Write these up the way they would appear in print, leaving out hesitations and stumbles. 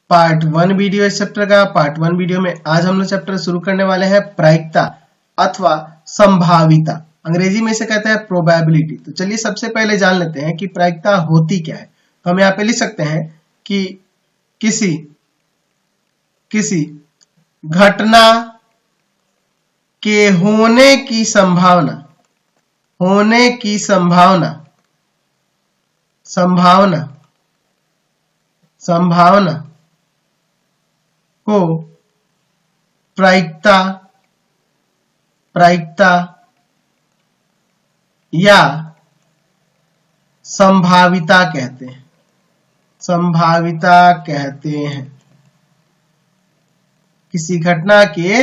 Part 1 video इस chapter का। Part 1 video में आज हम लोग चैप्टर शुरू करने वाले हैं प्रायिकता अथवा संभाविता। अंग्रेजी में इसे कहते हैं प्रोबेबिलिटी। तो चलिए सबसे पहले जान लेते हैं कि प्रायिकता होती क्या है। तो हम यहाँ पे लिख सकते हैं कि किसी घटना के होने की संभावना को प्रायिकता या संभाविता कहते हैं। किसी घटना के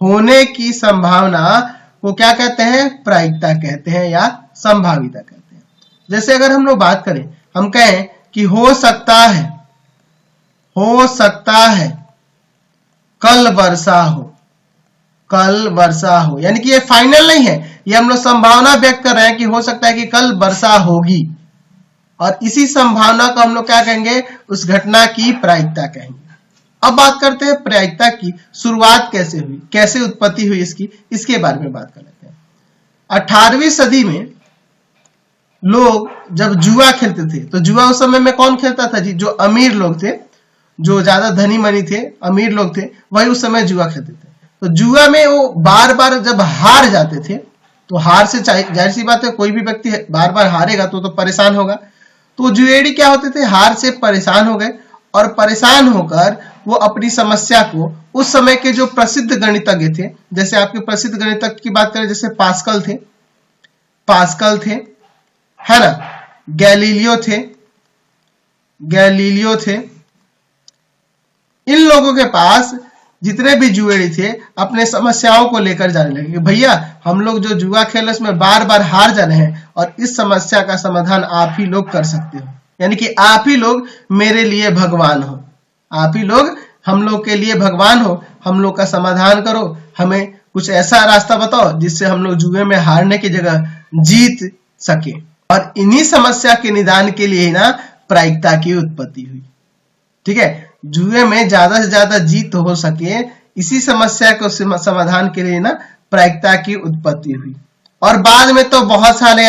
होने की संभावना को क्या कहते हैं? प्रायिकता कहते हैं या संभाविता कहते हैं। जैसे अगर हम लोग बात करें, हम कहें कि हो सकता है कल वर्षा हो, यानी कि ये फाइनल नहीं है, ये हम लोग संभावना व्यक्त कर रहे हैं कि हो सकता है कि कल वर्षा होगी, और इसी संभावना को हम लोग क्या कहेंगे? उस घटना की प्रायिकता कहेंगे। अब बात करते हैं प्रायिकता की शुरुआत कैसे हुई, कैसे उत्पत्ति हुई इसके बारे में बात कर लेते हैं। 18वीं सदी में लोग जब जुआ खेलते थे, तो जुआ उस समय में कौन खेलता था जी? जो अमीर लोग थे, जो ज्यादा धनी मनी थे, अमीर लोग थे, वही उस समय जुआ खेलते थे। तो जुआ में वो बार बार जब हार जाते थे, तो हार से जाहिर सी बात है, कोई भी व्यक्ति बार बार हारेगा तो परेशान होगा। तो जुएड़ी क्या होते थे? हार से परेशान हो गए, और परेशान होकर वो अपनी समस्या को उस समय के जो प्रसिद्ध गणितज्ञ थे, जैसे आपके प्रसिद्ध गणितज्ञ की बात करें, जैसे पास्कल थे, है ना, गैलीलियो थे, इन लोगों के पास जितने भी जुएड़ी थे अपने समस्याओं को लेकर जाने लगे कि भैया हम लोग जो जुआ खेल उसमें बार बार हार जा रहे हैं, और इस समस्या का समाधान आप ही लोग कर सकते हो, यानी कि आप ही लोग मेरे लिए भगवान हो, आप ही लोग हम लोग के लिए भगवान हो, हम लोग का समाधान करो, हमें कुछ ऐसा रास्ता बताओ जिससे हम लोग जुए में हारने की जगह जीत सके। और इन्हीं समस्या के निदान के लिए ना प्रायिकता की उत्पत्ति हुई। ठीक है, जुए में ज्यादा से ज्यादा जीत हो सके, इसी समस्या को समाधान के लिए ना प्रायिकता की उत्पत्ति हुई। और बाद में तो बहुत सारे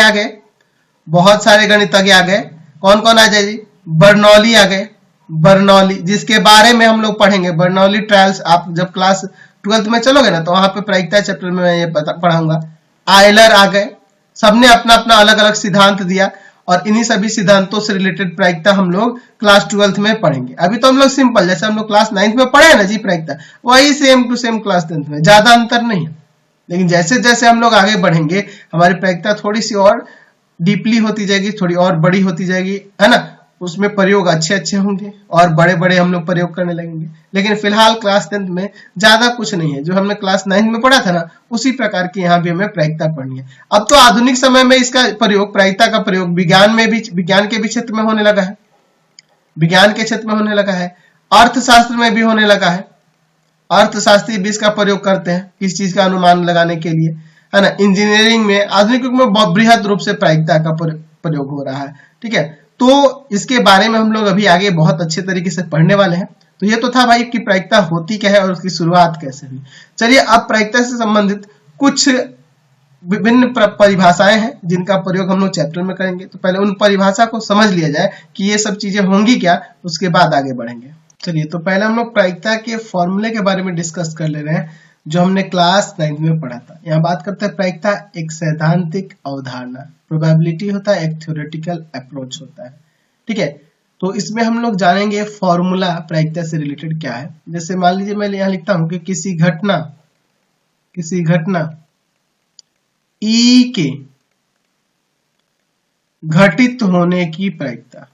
गणितज्ञ आ गए। कौन कौन आ जाए जी? बर्नौली आ गए, बर्नौली, जिसके बारे में हम लोग पढ़ेंगे। बर्नौली ट्रायल्स आप जब क्लास 12th में चलोगे ना, तो वहां पे प्रायिकता चैप्टर में मैं ये पढ़ाऊंगा। आयलर आ गए, सबने अपना अपना अलग अलग सिद्धांत दिया, और इन्हीं सभी सिद्धांतों से रिलेटेड प्रायिकता हम लोग क्लास 12th में पढ़ेंगे। अभी तो हम लोग सिंपल, जैसे हम लोग क्लास 9th में पढ़े ना जी प्रायिकता, वही same to same class 10th में, ज्यादा अंतर नहीं है। लेकिन जैसे जैसे हम लोग आगे बढ़ेंगे, हमारी प्रायिकता थोड़ी सी और डीपली होती जाएगी, थोड़ी और बड़ी होती जाएगी, है ना, उसमें प्रयोग अच्छे होंगे और बड़े बड़े हम लोग प्रयोग करने लगेंगे। लेकिन फिलहाल क्लास 10th में ज्यादा कुछ नहीं है, जो हमने क्लास 9th में पढ़ा था ना, उसी प्रकार की यहाँ भी हमें प्रायिकता पढ़नी है। अब तो आधुनिक समय में इसका प्रयोग, प्रायिकता का प्रयोग विज्ञान के भी क्षेत्र में होने लगा है, विज्ञान के क्षेत्र में होने लगा है, अर्थशास्त्र में भी होने लगा है। अर्थशास्त्री भी इसका प्रयोग करते हैं किस चीज का अनुमान लगाने के लिए, है ना। इंजीनियरिंग में आधुनिक युग में बहुत बृहद रूप से प्रायिकता का प्रयोग हो रहा है। ठीक है, तो इसके बारे में हम लोग अभी आगे बहुत अच्छे तरीके से पढ़ने वाले हैं। तो ये तो था भाई कि प्रायिकता होती क्या है और उसकी शुरुआत कैसे हुई। चलिए अब प्रायिकता से संबंधित कुछ विभिन्न परिभाषाएं हैं जिनका प्रयोग हम लोग चैप्टर में करेंगे। तो पहले उन परिभाषा को समझ लिया जाए कि ये सब चीजें होंगी क्या, उसके बाद आगे बढ़ेंगे। चलिए, तो पहले हम लोग प्रायिकता के फॉर्मूले के बारे में डिस्कस कर ले रहे हैं, जो हमने क्लास 9th में पढ़ा था। यहाँ बात करते हैं प्रायिकता एक सैद्धांतिक अवधारणा, प्रोबेबिलिटी होता है, एक थ्योरेटिकल अप्रोच होता है। ठीक है, तो इसमें हम लोग जानेंगे फॉर्मूला प्रायिकता से रिलेटेड क्या है। जैसे मान लीजिए मैं यहाँ लिखता हूं कि किसी घटना ई के घटित होने की प्रायिकता,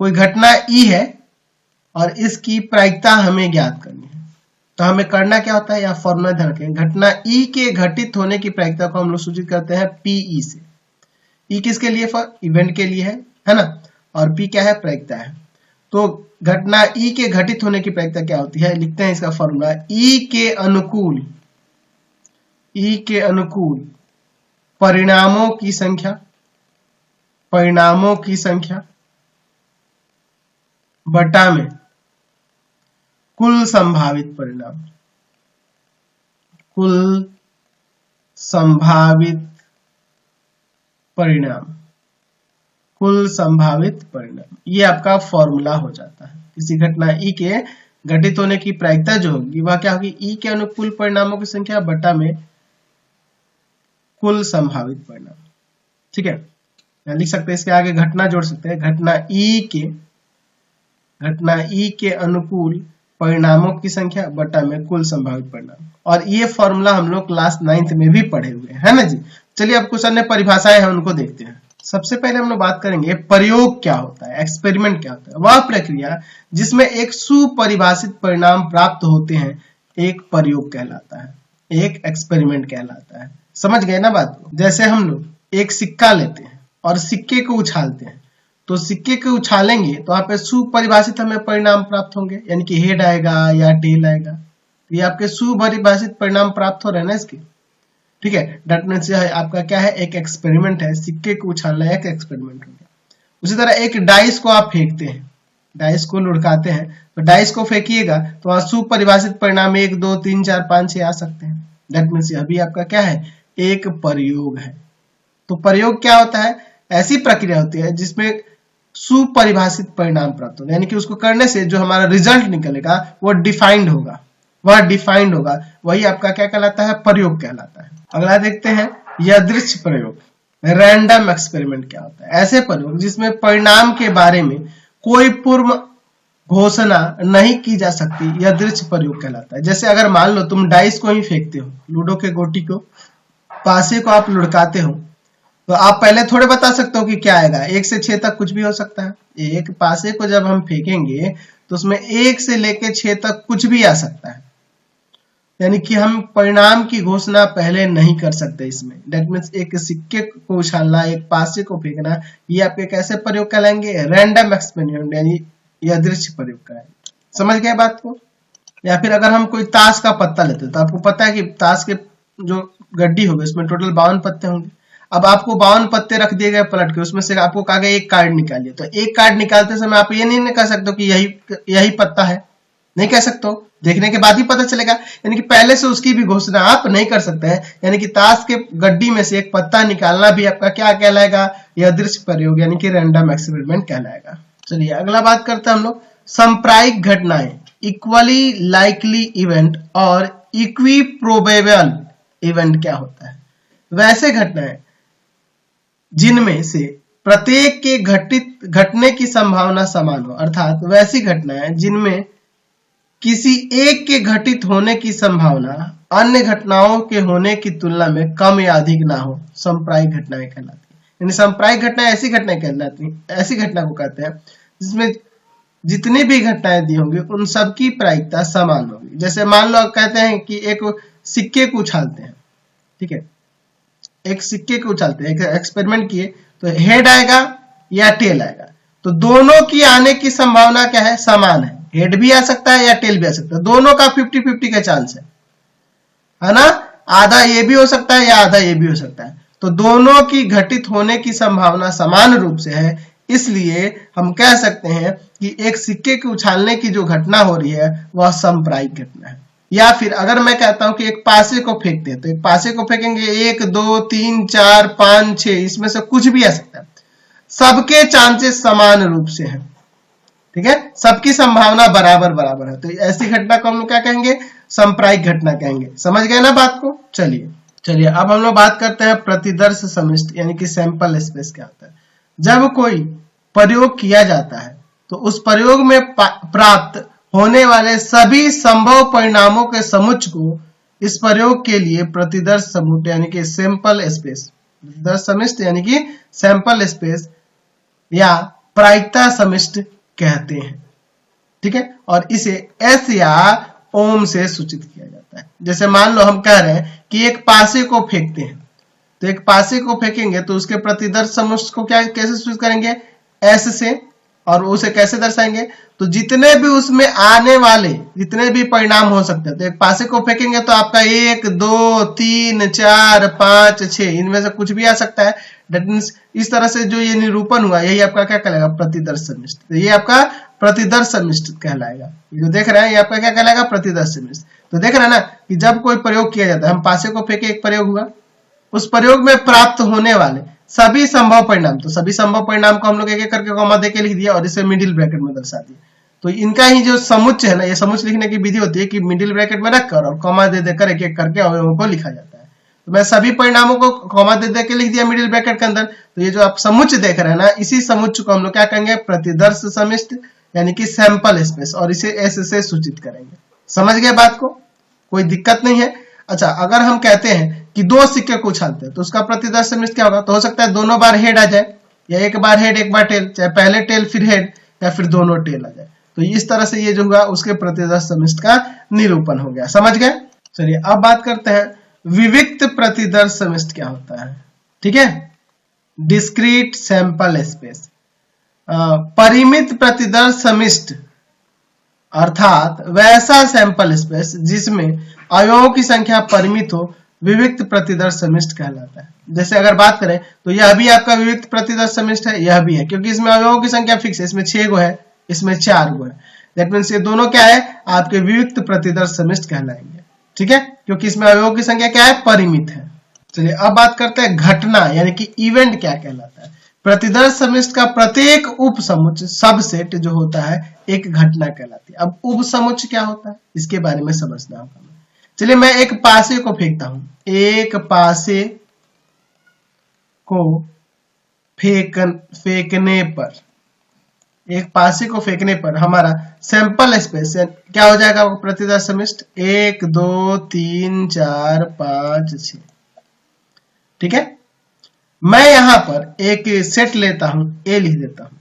कोई घटना ई है और इसकी प्रायिकता हमें ज्ञात करनी है। तो हमें करना क्या होता है, या फॉर्मूला ध्यान रखें, घटना ई के घटित होने की प्रायिकता को हम लोग सूचित करते हैं पीई से। ई किसके लिए? फॉर इवेंट के लिए है ना, और पी क्या है? प्रायिकता है। तो घटना ई के घटित होने की प्रायिकता क्या होती है, लिखते हैं इसका फॉर्मूला। ई के अनुकूल परिणामों की संख्या बटा में कुल संभावित परिणाम, कुल संभावित परिणाम, कुल संभावित परिणाम, ये आपका फॉर्मूला हो जाता है। किसी घटना ई के घटित होने की प्रायिकता जो होगी वह क्या होगी, ई के अनुकूल परिणामों की संख्या बटा में कुल संभावित परिणाम। ठीक है, लिख सकते हैं, इसके आगे घटना जोड़ सकते हैं, घटना ई के अनुकूल परिणामों की संख्या बटा में कुल संभावित परिणाम। और ये फॉर्मूला हम लोग क्लास 9th में भी पढ़े हुए हैं ना जी। चलिए अब कुछ अन्य परिभाषाएं हैं उनको देखते हैं। सबसे पहले हम लोग बात करेंगे प्रयोग क्या होता है, एक्सपेरिमेंट क्या होता है। वह प्रक्रिया जिसमें एक सुपरिभाषित परिणाम प्राप्त होते हैं एक प्रयोग कहलाता है, एक एक्सपेरिमेंट कहलाता है। समझ गए ना बात को। जैसे हम लोग एक सिक्का लेते हैं और सिक्के को उछालते हैं, तो सिक्के को उछालेंगे तो वहां पे सुपरिभाषित हमें परिणाम प्राप्त होंगे, यानी कि हेड आएगा या टेल आएगा। ये आपके सुपरिभाषित परिणाम प्राप्त हो रहे हैं ना इसके। ठीक है, डेट मींस आपका क्या है, एक एक्सपेरिमेंट है, सिक्के को उछालना एक एक्सपेरिमेंट हो गया। उसी तरह एक डाइस को आप फेंकते हैं, डाइस को लुढ़काते हैं, तो डाइस को फेंकिएगा तो वहां सुपरिभाषित परिणाम 1 2 3 4 5 6 आ सकते हैं। डेट मींस यह भी आपका क्या है, एक प्रयोग है। तो प्रयोग क्या होता है, ऐसी प्रक्रिया होती है जिसमें सुपरिभाषित परिणाम प्राप्त होगा, यानी कि उसको करने से जो हमारा रिजल्ट निकलेगा वो डिफाइंड होगा, वह डिफाइंड होगा, वही आपका क्या कहलाता है, प्रयोग कहलाता है। अगला देखते हैं यादृच्छिक प्रयोग, रैंडम एक्सपेरिमेंट क्या होता है। ऐसे प्रयोग जिसमें परिणाम के बारे में कोई पूर्व घोषणा नहीं की जा सकती, यादृच्छिक प्रयोग कहलाता है। जैसे अगर मान लो तुम डाइस को ही फेंकते हो, लूडो के गोटी को, पासे को आप लुढ़काते हो, तो आप पहले थोड़े बता सकते हो कि क्या आएगा, 1 से 6 तक कुछ भी हो सकता है। एक पासे को जब हम फेंकेंगे तो उसमें 1 से लेके 6 तक कुछ भी आ सकता है, यानी कि हम परिणाम की घोषणा पहले नहीं कर सकते इसमें। दैट मींस एक सिक्के को उछालना, एक पासे को फेंकना, ये आपके कैसे प्रयोग कहलाएंगे, रैंडम एक्सपेरिमेंट, यानी यादृच्छिक प्रयोग कहलाएंगे। समझ गए बात को। या फिर अगर हम कोई ताश का पत्ता लेते हैं तो आपको पता है कि ताश के जो गड्डी होगी उसमें टोटल 52 पत्ते होंगे। अब आपको 52 पत्ते रख दिए गए पलट के, उसमें से आपको कहा गया एक कार्ड निकालिए, तो एक कार्ड निकालते समय आप ये नहीं कह सकते कि यही पत्ता है, नहीं कह सकते हो, देखने के बाद ही पता चलेगा। यानी कि पहले से उसकी भी घोषणा आप नहीं कर सकते हैं। यानी कि ताश के गड्डी में से एक पत्ता निकालना भी आपका क्या कहलाएगा, यादृच्छिक प्रयोग, यानी कि रैंडम एक्सपेरिमेंट कहलाएगा। चलिए अगला बात करते हैं हम लोग सांप्रायिक घटनाएं, इक्वली लाइकली इवेंट और इक्वी प्रोबेबल इवेंट क्या होता है। वैसे घटनाएं जिनमें से प्रत्येक के घटने की संभावना समान हो, अर्थात वैसी घटनाएं जिनमें किसी एक के घटित होने की संभावना अन्य घटनाओं के होने की तुलना में कम या अधिक ना हो, सांप्रायिक घटनाएं कहलाती है। यानी सांप्रायिक घटनाएं ऐसी घटनाएं कहलाती हैं, ऐसी घटना को कहते हैं जिसमें जितनी भी घटनाएं दी होंगी उन सबकी प्रायिकता समान होगी। जैसे मान लो कहते हैं कि एक सिक्के को उछालते हैं, ठीक है, एक सिक्के को उछालते हैं, एक एक्सपेरिमेंट किए, तो हेड आएगा या टेल आएगा, तो दोनों की आने की संभावना क्या है, समान है। हेड भी आ सकता है या टेल भी आ सकता है, दोनों का 50-50 का चांस है ना। आधा ये भी हो सकता है या आधा ये भी हो सकता है, तो दोनों की घटित होने की संभावना समान रूप से है। इसलिए हम कह सकते हैं कि एक सिक्के के उछालने की जो घटना हो रही है वह सांप्रायिक घटना है। या फिर अगर मैं कहता हूं कि एक पासे को फेंकते हैं, तो एक पासे को फेंकेंगे 1 2 3 4 5 6, इसमें से कुछ भी आ सकता है, सबके चांसेस समान रूप से हैं, ठीक है, सबकी संभावना बराबर बराबर है। तो ऐसी घटना को हम लोग क्या कहेंगे, सांप्रायिक घटना कहेंगे। समझ गए ना बात को। चलिए अब हम लोग बात करते हैं प्रतिदर्श समिष्टि, यानी कि सैंपल स्पेस क्या होता है। जब कोई प्रयोग किया जाता है तो उस प्रयोग में प्राप्त होने वाले सभी संभव परिणामों के समुच्चय को इस प्रयोग के लिए प्रतिदर्श समुच्चय यानी कि सैंपल स्पेस, प्रतिदर्श समिष्टि यानी कि सैंपल स्पेस या प्रायिकता समिष्टि कहते हैं, ठीक है। और इसे एस या ओम से सूचित किया जाता है। जैसे मान लो हम कह रहे हैं कि एक पासे को फेंकते हैं, तो एक पासे को फेंकेंगे तो उसके प्रतिदर्श समुच्चय को क्या कैसे सूचित करेंगे, एस से, और उसे कैसे दर्शाएंगे, तो जितने भी उसमें आने वाले जितने भी परिणाम हो सकते हैं, तो एक पासे को फेंकेंगे तो आपका 1 2 3 4 5 6 इनमें से कुछ भी आ सकता है। दैट मींस इस तरह से जो ये निरूपण हुआ यही आपका क्या कहलाएगा, प्रतिदर्श समिष्टि। तो ये आपका प्रतिदर्श समिष्ट कहलाएगा। ये जो देख रहे हैं ये आपका क्या कहलाएगा, प्रतिदर्श समिष्ट। तो देख रहे हैं ना कि जब कोई प्रयोग किया जाता है, हम पासे को फेंके एक प्रयोग हुआ, उस प्रयोग में प्राप्त होने वाले सभी संभव परिणाम, तो सभी संभव परिणाम को हम लोग एक एक करके कॉमा देके लिख दिया और इसे मिडिल ब्रैकेट में दर्शा दिया। तो इनका ही जो समुच्चय है ना, ये समुच्चय लिखने की विधि होती है कि मिडिल ब्रैकेट में रखकर और कॉमा दे देकर एक एक करके अवयवों को लिखा जाता है। तो मैं सभी परिणामों को कॉमा दे दे के लिख दिया मिडिल ब्रैकेट के अंदर। तो ये जो आप समुच्चय देख रहे हैं ना, इसी समुच्चय को हम लोग क्या कहेंगे, प्रतिदर्श समिष्ट यानी कि सैंपल स्पेस, और इसे एस से सूचित करेंगे। समझ गए बात को, कोई दिक्कत नहीं है। अच्छा, अगर हम कहते हैं कि दो सिक्के को उछालते हैं तो उसका प्रतिदर्श समिष्ट क्या होगा, तो हो सकता है दोनों बार हेड आ जाए, या एक बार हेड एक बार टेल, चाहे पहले टेल फिर हेड, या फिर दोनों टेल आ जाए। तो इस तरह से ये जो हुआ उसके प्रतिदर्श समिष्ट का निरूपण हो गया। समझ गए। चलिए अब बात करते हैं विविक्त प्रतिदर्श समिष्ट क्या होता है। ठीक है, डिस्क्रीट सैंपल स्पेस। परिमित प्रतिदर्श समिष्ट अर्थात वैसा सैंपल स्पेस जिसमें अवयवों की संख्या परिमित हो, विविक्त प्रतिदर्श समिष्ट कहलाता है। जैसे अगर बात करें तो यह भी आपका विविक्त प्रतिदर्श समिष्ट है, यह भी है, क्योंकि इसमें अवयवों की संख्या फिक्स है, इसमें 6 गो है, इसमें 4 गो है। दैट मीन्स ये दोनों क्या है, आपके विविक्त प्रतिदर्श समिष्ट कहलाएंगे। ठीक है, क्योंकि इसमें अवयवों की संख्या क्या है, परिमित है। चलिए अब बात करते हैं घटना यानी कि इवेंट क्या कहलाता है। प्रतिदर्श समिष्ट का प्रत्येक उप समुच्चय सबसेट जो होता है एक घटना कहलाती है। अब उप समुच्चय क्या होता है इसके बारे में समझना होगा। चलिए मैं एक पासे को फेंकता हूं, एक पासे को फेंकने पर, एक पासे को फेंकने पर हमारा सैंपल स्पेस क्या हो जाएगा, प्रतिदर्श समिष्ट 1 2 3 4 5 6। ठीक है, मैं यहां पर एक सेट लेता हूं, ए लिख देता हूं,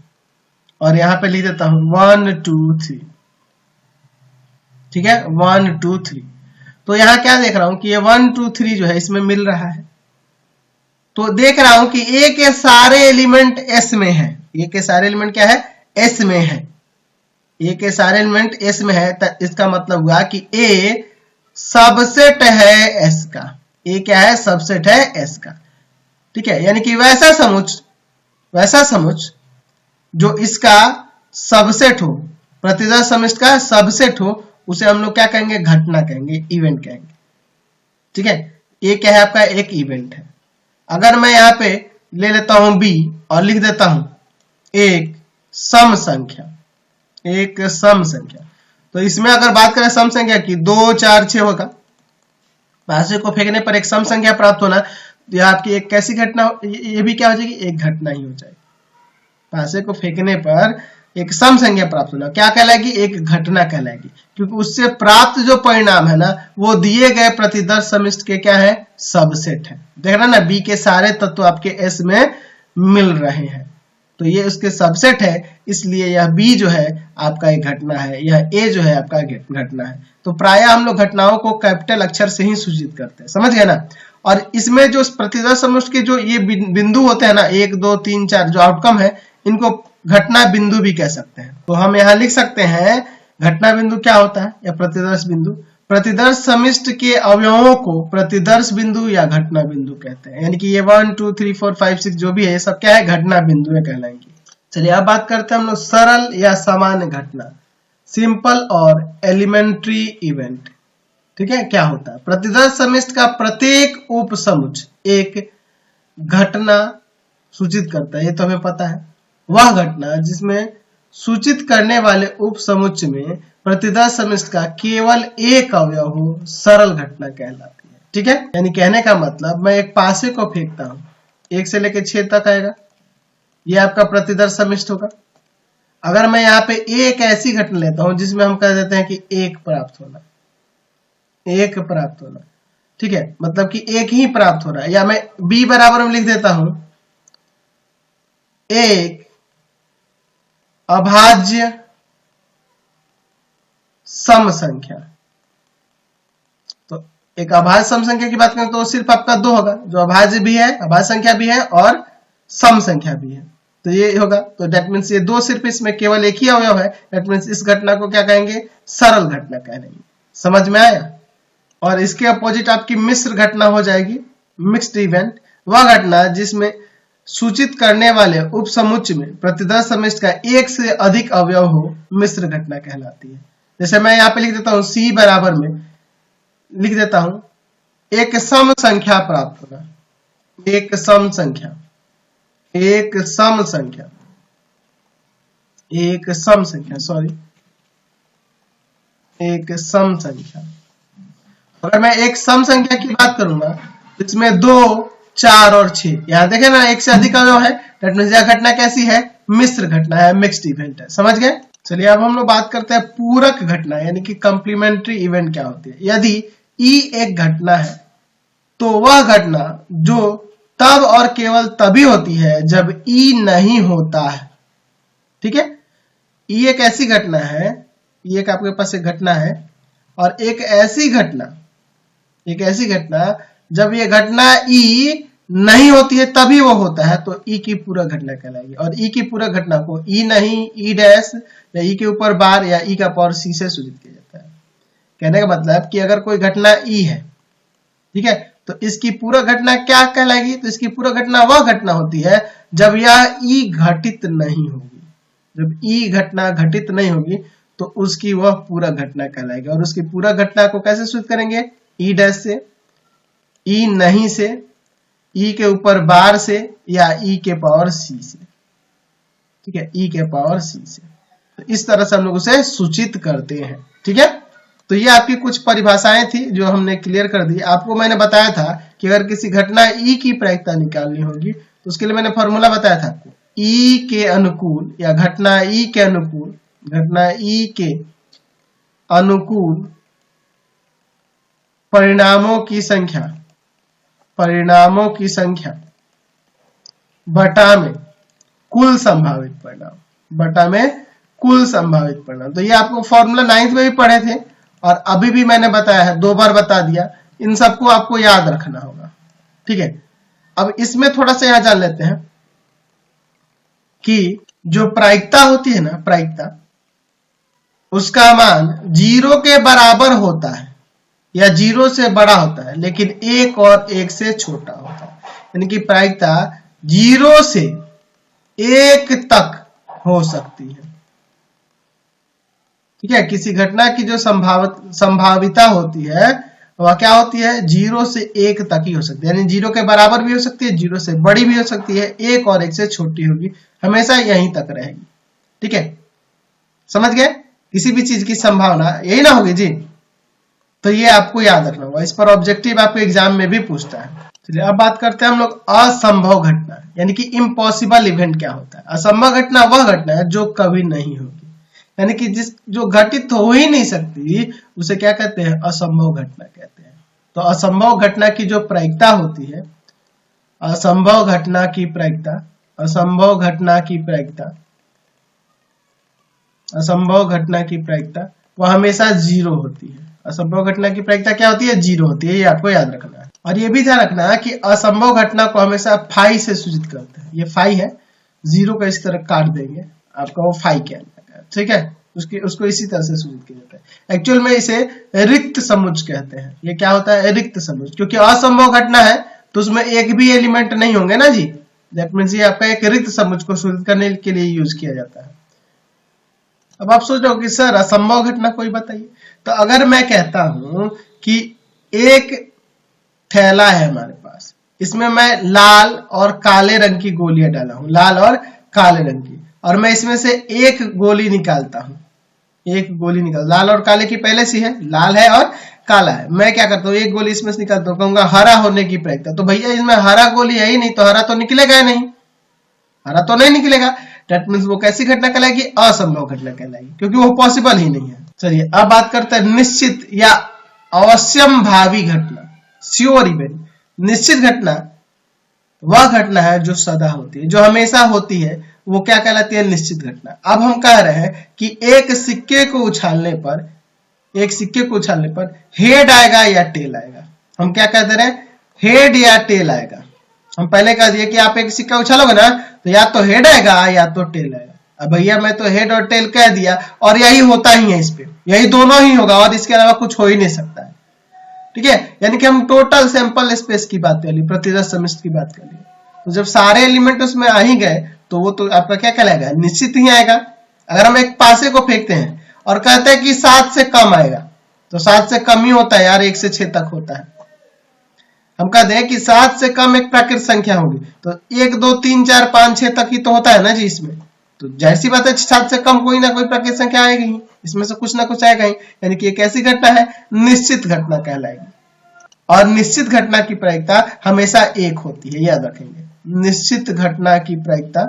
और यहां पे लिख देता हूं 1 2 3। ठीक है, 1 2 3। तो यहां क्या देख रहा हूं कि ये 1 2 3 जो है इसमें मिल रहा है। तो देख रहा हूं कि ए के सारे एलिमेंट एस में है। ए के सारे एलिमेंट क्या है, एस में है। ए के सारे एलिमेंट एस में है, तो इसका मतलब हुआ कि ए सबसेट है एस का। ए क्या है, सबसेट है एस का। ठीक है, यानी कि वैसा समुच्चय जो इसका सबसेट हो, प्रतिदर्श समिष्ट का सबसेट हो, उसे हम लोग क्या कहेंगे, घटना कहेंगे, इवेंट कहेंगे। ठीक है, ये क्या है आपका, एक इवेंट है। अगर मैं यहाँ पे ले लेता हूं बी और लिख देता हूं एक सम संख्या, एक सम संख्या, तो इसमें अगर बात करें सम संख्या की 2 4 6 होगा। पासे को फेंकने पर एक सम संख्या प्राप्त होना, यह आपकी एक कैसी घटना, ये भी क्या हो जाएगी, एक घटना ही हो जाएगी। पासे को फेंकने पर एक सम संख्या प्राप्त होना क्या कहलाएगी, एक घटना कहलाएगी, क्योंकि उससे प्राप्त जो परिणाम है ना वो दिए गए प्रतिदर्श समिष्ट के क्या है, सबसेट है। देख रहे ना, बी के सारे तत्व आपके एस में मिल रहे हैं, तो ये उसके सबसेट है, इसलिए यह बी जो है आपका एक घटना है, यह ए जो है आपका घटना है। तो प्राय हम लोग घटनाओं को कैपिटल अक्षर से ही सूचित करते हैं। समझ गए ना। और इसमें जो प्रतिदर्श समिष्ट के जो ये बिंदु होते हैं ना, 1 2 3 4 जो आउटकम है, इनको घटना बिंदु भी कह सकते हैं। तो हम यहाँ लिख सकते हैं घटना बिंदु क्या होता है, या प्रतिदर्श बिंदु। प्रतिदर्श समिष्ट के अवयवों को प्रतिदर्श बिंदु या घटना बिंदु कहते हैं। यानी कि ये 1 2 3 4 5 6 जो भी है, ये सब क्या है, घटना बिंदु में कहलाएंगे। चलिए अब बात करते हैं हम लोग सरल या सामान्य घटना, सिंपल और एलिमेंट्री इवेंट। ठीक है, क्या होता है, प्रतिदर्श समिष्ट का प्रत्येक उप समुच्चय एक घटना सूचित करता है, ये तो हमें पता है। वह घटना जिसमें सूचित करने वाले उप समुच्चय में प्रतिदर्श समिष्ट का केवल एक अवयव हो, सरल घटना कहलाती है। ठीक है, यानी कहने का मतलब मैं एक पासे को फेंकता हूं, 1 से लेकर 6 तक आएगा, यह आपका प्रतिदर्श समिष्ट होगा। अगर मैं यहाँ पे एक ऐसी घटना लेता हूं जिसमें हम कह देते हैं कि 1 प्राप्त होना, 1 प्राप्त होना। ठीक है, मतलब कि 1 ही प्राप्त हो रहा है, या मैं बी बराबर में लिख देता हूं एक अभाज्य सम संख्या। तो एक अभाज्य सम संख्या की बात करें तो सिर्फ आपका 2 होगा, जो अभाज्य भी है, अभाज्य संख्या भी है और सम संख्या भी है, तो ये होगा। तो दैट मीन्स ये 2 सिर्फ इसमें केवल एक ही अवयव है, दैट मीन्स इस घटना को क्या कहेंगे, सरल घटना कहेंगे। समझ में आया। और इसके अपोजिट आपकी मिश्र घटना हो जाएगी, मिक्स्ड इवेंट, वह घटना जिसमें सूचित करने वाले उपसमुच्चय में प्रतिदर्श समिष्ट का एक से अधिक अवयव हो मिश्र घटना कहलाती है। जैसे मैं यहाँ पे लिख देता हूँ C बराबर में लिख देता हूं एक सम संख्या प्राप्त होगा, एक सम संख्या, एक सम संख्या, एक सम संख्या, सॉरी एक सम संख्या। अगर मैं एक सम संख्या की बात करूंगा इसमें 2, 4 और 6, यहां देखे ना एक से अधिक अवयव है, दैट मींस यह घटना कैसी है, मिश्र घटना है, मिक्स्ड इवेंट है। समझ गए? चलिए अब हम लोग बात करते हैं पूरक घटना यानी कि कंप्लीमेंट्री इवेंट क्या होती है। यदि ई एक घटना है तो वह घटना जो तब और केवल तभी होती है जब ई नहीं होता है। ठीक है, ई एक ऐसी घटना है, ये एक आपके पास एक घटना है और एक ऐसी घटना जब ये घटना ई नहीं होती है तभी वो होता है, तो ई की पूरक घटना कहलाएगी। और ई की पूरक घटना को ई नहीं, ई डैश या ई के ऊपर बार या ई का पावर सी से सूचित किया जाता है। कहने का मतलब कि अगर कोई घटना ई है, ठीक है, तो इसकी पूरक घटना क्या कहलाएगी, तो इसकी पूरक घटना वह घटना होती है जब यह ई घटित नहीं होगी। जब ई घटना घटित नहीं होगी तो उसकी वह पूरक घटना कहलाएगी। और उसकी पूरक घटना को कैसे सूचित करेंगे, ई डैश से, ई नहीं से, ई के ऊपर बार से या ई के पावर सी से। ठीक है, ई के पावर सी से, तो इस तरह से हम लोग उसे सूचित करते हैं। ठीक है, तो ये आपकी कुछ परिभाषाएं थी जो हमने क्लियर कर दी। आपको मैंने बताया था कि अगर किसी घटना ई की प्रायिकता निकालनी होगी तो उसके लिए मैंने फॉर्मूला बताया था आपको, ई के अनुकूल या घटना ई के अनुकूल, घटना ई के अनुकूल परिणामों की संख्या बटा में कुल संभावित परिणाम, बटा में कुल संभावित परिणाम। तो ये आपको फॉर्मूला 9th में भी पढ़े थे और अभी भी मैंने बताया है, 2 बार बता दिया। इन सबको आपको याद रखना होगा। ठीक है, अब इसमें थोड़ा सा यहां जान लेते हैं कि जो प्रायिकता होती है ना, प्रायिकता, उसका मान 0 के बराबर होता है या 0 से बड़ा होता है, लेकिन 1 और 1 से छोटा होता है। यानी कि प्रायिकता 0 से 1 तक हो सकती है। ठीक है, किसी घटना की जो संभाविता होती है वह क्या होती है, 0 से 1 तक ही हो सकती है। यानी 0 के बराबर भी हो सकती है, 0 से बड़ी भी हो सकती है, 1 और 1 से छोटी होगी, हमेशा यहीं तक रहेगी। ठीक है, समझ गए? किसी भी चीज की संभावना यही ना होगी जी, तो ये आपको याद रखना होगा। इस पर ऑब्जेक्टिव आपको एग्जाम में भी पूछता है। चलिए अब बात करते हैं हम लोग असंभव घटना यानी कि इम्पॉसिबल इवेंट क्या होता है। असंभव घटना वह घटना है जो कभी नहीं होगी, यानी कि जो घटित हो ही नहीं सकती उसे क्या कहते हैं, असंभव घटना कहते हैं। तो असंभव घटना की जो प्रायिकता होती है, असंभव घटना की प्रायिकता वह हमेशा 0 होती है। असंभव घटना की प्रायिकता क्या होती है, 0 होती है, ये आपको याद रखना है। और ये भी ध्यान रखना है कि असंभव घटना को हमेशा फाई से सूचित करते हैं। ये फाई है, 0 का इस तरह काट देंगे, आपका वो फाई कहलाएगा। ठीक है, उसको इसी तरह से सूचित किया जाता है। एक्चुअल में इसे रिक्त समुच्चय कहते हैं। ये क्या होता है, रिक्त समुच्चय, क्योंकि असंभव घटना है तो उसमें एक भी एलिमेंट नहीं होंगे ना जी। दैट मींस ये आपका एक रिक्त समुच्चय को सूचित करने के लिए यूज किया जाता है। अब आप सोच रहे हो कि सर असंभव घटना कोई बताइए। तो अगर मैं कहता हूं कि एक थैला है हमारे पास, इसमें मैं लाल और काले रंग की गोलियां डाला हूं, लाल और काले रंग की, और मैं इसमें से एक गोली निकालता हूं, लाल और काले की पहले से है, लाल है और काला है। मैं क्या करता हूँ, एक गोली इसमें से निकालता हूँ, कहूंगा हरा होने की प्रायिकता। तो भैया इसमें हरा गोली है ही नहीं, तो हरा तो निकलेगा नहीं, हरा तो नहीं निकलेगा। दैट मींस वो कैसी घटना कहलाएगी, असंभव घटना कहलाएगी, क्योंकि वो पॉसिबल ही नहीं है। चलिए अब बात करते हैं निश्चित या अवश्यम भावी घटना, श्योर इवेंट। निश्चित घटना वह घटना है जो सदा होती है, जो हमेशा होती है, वो क्या कहलाती है, निश्चित घटना। अब हम कह रहे हैं कि एक सिक्के को उछालने पर हेड आएगा या टेल आएगा। हम क्या कह दे रहे हैं, हेड या टेल आएगा। हम पहले कह दिए कि आप एक सिक्का उछालोगे ना तो या तो हेड आएगा या तो टेल आएगा। अब भैया मैं तो हेड और टेल कह दिया और यही होता ही है, इस पे यही दोनों ही होगा और इसके अलावा कुछ हो ही नहीं सकता है। ठीक है, यानी कि हम टोटल सैंपल स्पेस की बात कर ली, प्रतिदर्श समिष्टि की बात कर ली। तो जब सारे एलिमेंट उसमें आ ही गए तो वो तो आपका क्या कहलाएगा, निश्चित ही आएगा। अगर हम एक पासे को फेंकते हैं और कहते हैं कि 7 से कम आएगा, तो 7 से कम ही होता है यार, 1 से 6 तक होता है। हम कहते हैं कि 7 से कम एक प्राकृत संख्या होगी, तो 1 2 3 4 5 6 तक ही तो होता है ना जी इसमें। तो जाहिर सी बात है 7 से कम कोई ना कोई प्राकृत संख्या आएगी ही, इसमें से कुछ ना कुछ आएगा ही, यानी कि एक ऐसी घटना है निश्चित घटना कहलाएगी। और निश्चित घटना की प्रायिकता हमेशा 1 होती है, याद रखेंगे। निश्चित घटना की प्रायिकता,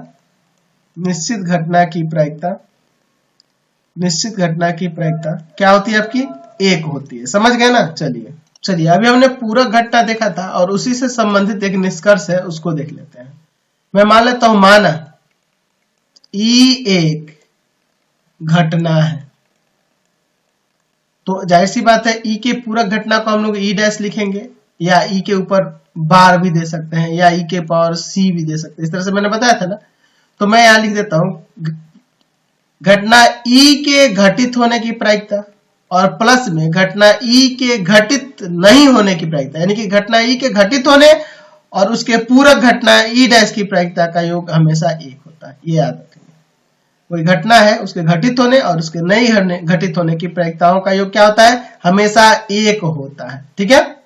निश्चित घटना की प्रायिकता, निश्चित घटना की प्रायिकता क्या होती है आपकी, 1 होती है। समझ गए ना। चलिए अभी हमने पूरक घटना देखा था और उसी से संबंधित एक निष्कर्ष है, उसको देख लेते हैं। मैं मान लेता हूं, माना ई एक घटना है, तो जाहिर सी बात है ई के पूरक घटना को हम लोग ई डैश लिखेंगे, या ई के ऊपर बार भी दे सकते हैं, या ई के पावर सी भी दे सकते हैं, इस तरह से मैंने बताया था ना। तो मैं यहां लिख देता हूं घटना ई के घटित होने की प्रायिकता और प्लस में घटना ई के घटित नहीं होने की प्रायिकता, यानी कि घटना ई के घटित होने और उसके पूरक घटना ई डैश की प्रायिकता का योग हमेशा 1 होता है, ये याद रखेंगे। कोई घटना है, उसके घटित होने और उसके नहीं घटित होने की प्रायिकताओं का योग क्या होता है, हमेशा 1 होता है। ठीक है।